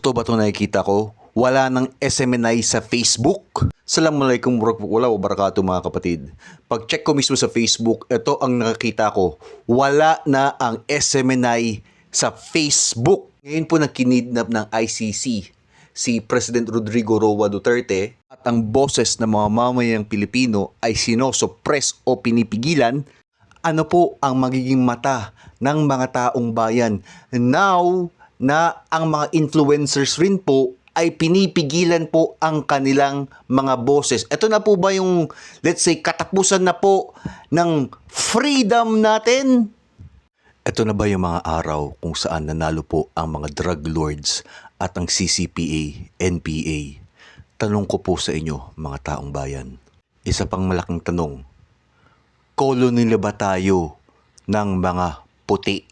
Totoo ba itong nakikita ko? Wala ng SMNI sa Facebook. Assalamualaikum warahmatullahi wabarakatuh mga kapatid. Pag-check ko mismo sa Facebook, ito ang nakikita ko. Wala na ang SMNI sa Facebook. Ngayon po nagkinidnap ng ICC si President Rodrigo Roa Duterte at ang boses ng mga mamayang Pilipino ay sinosuppress o pinipigilan. Ano po ang magiging mata ng mga taong bayan now na ang mga influencers rin po ay pinipigilan po ang kanilang mga boses? Ito na po ba yung, let's say, katapusan na po ng freedom natin? Ito na ba yung mga araw kung saan nanalo po ang mga drug lords at ang CCPA, NPA? Tanong ko po sa inyo, mga taong bayan. Isa pang malaking tanong, kolonila ba tayo ng mga puti?